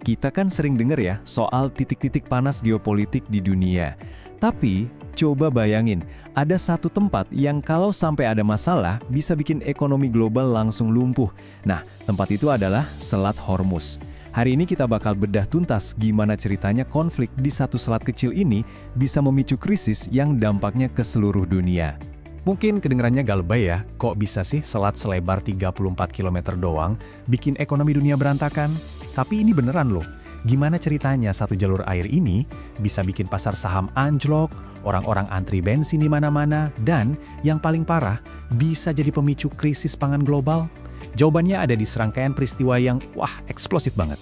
Kita kan sering dengar ya soal titik-titik panas geopolitik di dunia. Tapi, coba bayangin, ada satu tempat yang kalau sampai ada masalah bisa bikin ekonomi global langsung lumpuh. Nah, tempat itu adalah Selat Hormuz. Hari ini kita bakal bedah tuntas gimana ceritanya konflik di satu selat kecil ini bisa memicu krisis yang dampaknya ke seluruh dunia. Mungkin kedengarannya galbay ya, kok bisa sih selat selebar 34 km doang bikin ekonomi dunia berantakan? Tapi ini beneran loh, gimana ceritanya satu jalur air ini bisa bikin pasar saham anjlok, orang-orang antri bensin di mana-mana, dan yang paling parah, bisa jadi pemicu krisis pangan global? Jawabannya ada di serangkaian peristiwa yang, eksplosif banget.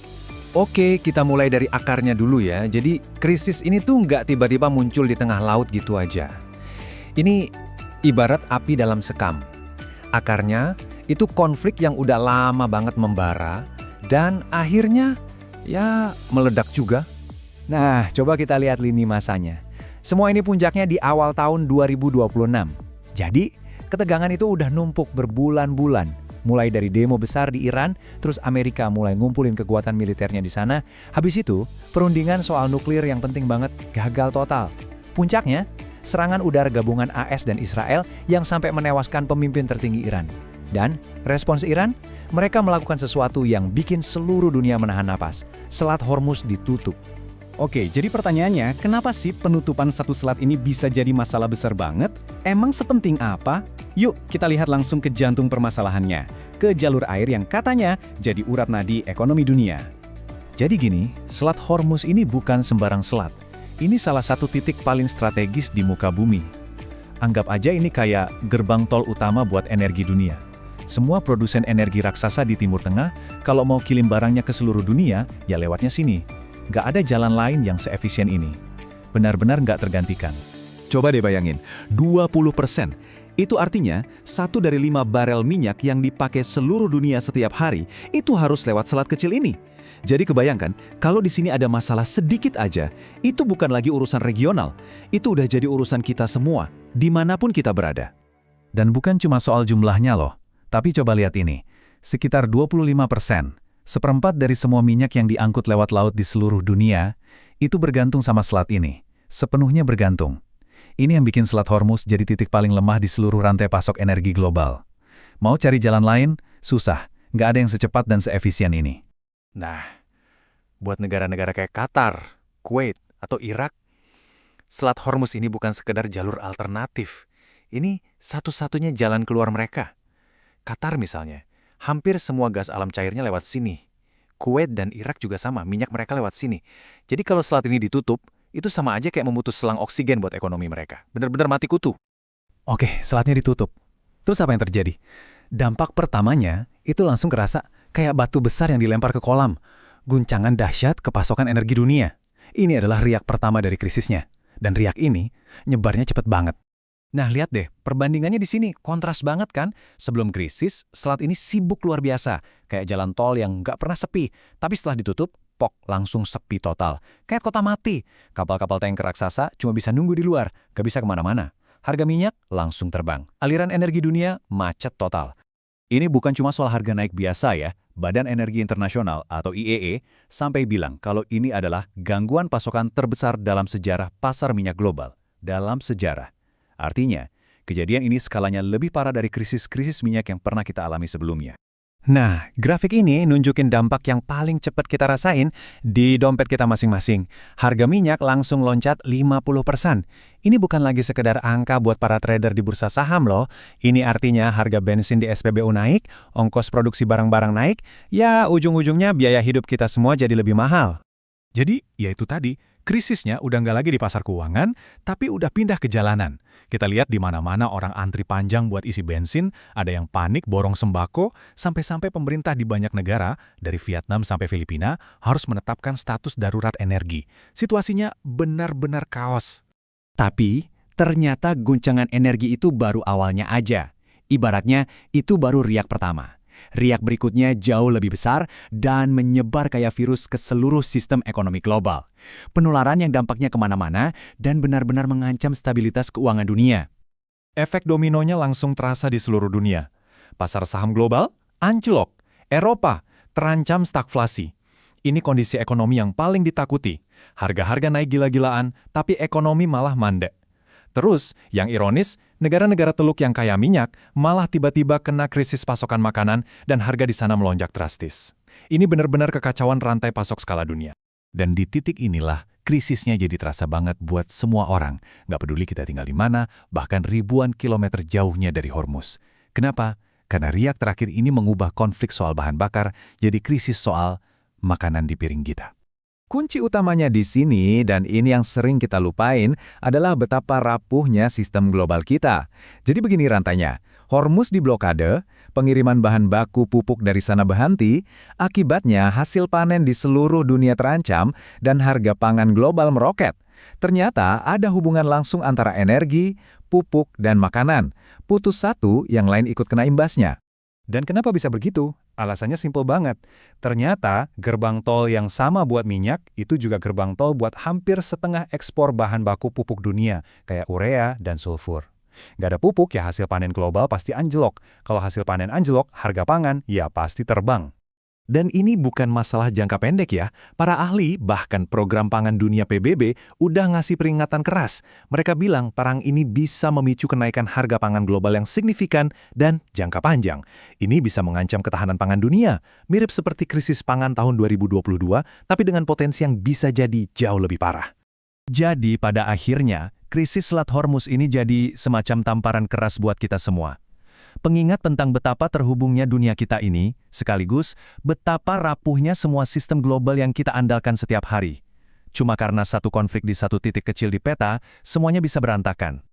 Oke, kita mulai dari akarnya dulu ya. Jadi, krisis ini tuh nggak tiba-tiba muncul di tengah laut gitu aja. Ini ibarat api dalam sekam. Akarnya itu konflik yang udah lama banget membara, dan akhirnya ya meledak juga. Nah, coba kita lihat lini masanya. Semua ini puncaknya di awal tahun 2026. Jadi, ketegangan itu udah numpuk berbulan-bulan. Mulai dari demo besar di Iran, terus Amerika mulai ngumpulin kekuatan militernya di sana. Habis itu, perundingan soal nuklir yang penting banget gagal total. Puncaknya, serangan udara gabungan AS dan Israel yang sampai menewaskan pemimpin tertinggi Iran. Dan respons Iran, mereka melakukan sesuatu yang bikin seluruh dunia menahan napas. Selat Hormuz ditutup. Oke, jadi pertanyaannya, kenapa sih penutupan satu selat ini bisa jadi masalah besar banget? Emang sepenting apa? Yuk, kita lihat langsung ke jantung permasalahannya, ke jalur air yang katanya jadi urat nadi ekonomi dunia. Jadi gini, Selat Hormuz ini bukan sembarang selat. Ini salah satu titik paling strategis di muka bumi. Anggap aja ini kayak gerbang tol utama buat energi dunia. Semua produsen energi raksasa di Timur Tengah, kalau mau kirim barangnya ke seluruh dunia, ya lewatnya sini. Nggak ada jalan lain yang seefisien ini. Benar-benar nggak tergantikan. Coba deh bayangin, 20%. Itu artinya, 1 dari 5 barel minyak yang dipakai seluruh dunia setiap hari, itu harus lewat selat kecil ini. Jadi kebayangkan, kalau di sini ada masalah sedikit aja, itu bukan lagi urusan regional. Itu udah jadi urusan kita semua, dimanapun kita berada. Dan bukan cuma soal jumlahnya loh. Tapi coba lihat ini, sekitar 25%, seperempat dari semua minyak yang diangkut lewat laut di seluruh dunia, itu bergantung sama selat ini, sepenuhnya bergantung. Ini yang bikin Selat Hormuz jadi titik paling lemah di seluruh rantai pasok energi global. Mau cari jalan lain? Susah, nggak ada yang secepat dan seefisien ini. Nah, buat negara-negara kayak Qatar, Kuwait, atau Irak, Selat Hormuz ini bukan sekedar jalur alternatif. Ini satu-satunya jalan keluar mereka. Qatar misalnya, hampir semua gas alam cairnya lewat sini. Kuwait dan Irak juga sama, minyak mereka lewat sini. Jadi kalau selat ini ditutup, itu sama aja kayak memutus selang oksigen buat ekonomi mereka. Benar-benar mati kutu. Oke, selatnya ditutup. Terus apa yang terjadi? Dampak pertamanya, itu langsung kerasa kayak batu besar yang dilempar ke kolam. Guncangan dahsyat ke pasokan energi dunia. Ini adalah riak pertama dari krisisnya. Dan riak ini, nyebarnya cepet banget. Nah, lihat deh, perbandingannya di sini kontras banget kan? Sebelum krisis, selat ini sibuk luar biasa, kayak jalan tol yang nggak pernah sepi. Tapi setelah ditutup, langsung sepi total. Kayak kota mati. Kapal-kapal tanker raksasa cuma bisa nunggu di luar, nggak bisa kemana-mana. Harga minyak langsung terbang. Aliran energi dunia macet total. Ini bukan cuma soal harga naik biasa ya. Badan Energi Internasional atau IEA sampai bilang kalau ini adalah gangguan pasokan terbesar dalam sejarah pasar minyak global. Dalam sejarah. Artinya, kejadian ini skalanya lebih parah dari krisis-krisis minyak yang pernah kita alami sebelumnya. Nah, grafik ini nunjukin dampak yang paling cepat kita rasain di dompet kita masing-masing. Harga minyak langsung loncat 50%. Ini bukan lagi sekedar angka buat para trader di bursa saham loh. Ini artinya harga bensin di SPBU naik, ongkos produksi barang-barang naik, ya ujung-ujungnya biaya hidup kita semua jadi lebih mahal. Jadi, ya itu tadi, krisisnya udah nggak lagi di pasar keuangan, tapi udah pindah ke jalanan. Kita lihat di mana-mana orang antri panjang buat isi bensin, ada yang panik borong sembako, sampai-sampai pemerintah di banyak negara, dari Vietnam sampai Filipina, harus menetapkan status darurat energi. Situasinya benar-benar kaos. Tapi, ternyata guncangan energi itu baru awalnya aja. Ibaratnya, itu baru riak pertama. Riak berikutnya jauh lebih besar dan menyebar kayak virus ke seluruh sistem ekonomi global. Penularan yang dampaknya kemana-mana dan benar-benar mengancam stabilitas keuangan dunia. Efek dominonya langsung terasa di seluruh dunia. Pasar saham global anjlok, Eropa terancam stagflasi. Ini kondisi ekonomi yang paling ditakuti. Harga-harga naik gila-gilaan, tapi ekonomi malah mandek. Terus, yang ironis, negara-negara Teluk yang kaya minyak malah tiba-tiba kena krisis pasokan makanan dan harga di sana melonjak drastis. Ini benar-benar kekacauan rantai pasok skala dunia. Dan di titik inilah, krisisnya jadi terasa banget buat semua orang. Nggak peduli kita tinggal di mana, bahkan ribuan kilometer jauhnya dari Hormuz. Kenapa? Karena riak terakhir ini mengubah konflik soal bahan bakar jadi krisis soal makanan di piring kita. Kunci utamanya di sini, dan ini yang sering kita lupain, adalah betapa rapuhnya sistem global kita. Jadi begini rantainya, Hormuz diblokade, pengiriman bahan baku pupuk dari sana berhenti, akibatnya hasil panen di seluruh dunia terancam dan harga pangan global meroket. Ternyata ada hubungan langsung antara energi, pupuk, dan makanan. Putus satu, yang lain ikut kena imbasnya. Dan kenapa bisa begitu? Alasannya simpel banget. Ternyata gerbang tol yang sama buat minyak itu juga gerbang tol buat hampir setengah ekspor bahan baku pupuk dunia, kayak urea dan sulfur. Nggak ada pupuk ya hasil panen global pasti anjlok. Kalau hasil panen anjlok, harga pangan ya pasti terbang. Dan ini bukan masalah jangka pendek ya. Para ahli, bahkan Program Pangan Dunia PBB, udah ngasih peringatan keras. Mereka bilang perang ini bisa memicu kenaikan harga pangan global yang signifikan dan jangka panjang. Ini bisa mengancam ketahanan pangan dunia, mirip seperti krisis pangan tahun 2022, tapi dengan potensi yang bisa jadi jauh lebih parah. Jadi pada akhirnya, krisis Selat Hormuz ini jadi semacam tamparan keras buat kita semua. Pengingat tentang betapa terhubungnya dunia kita ini, sekaligus betapa rapuhnya semua sistem global yang kita andalkan setiap hari. Cuma karena satu konflik di satu titik kecil di peta, semuanya bisa berantakan.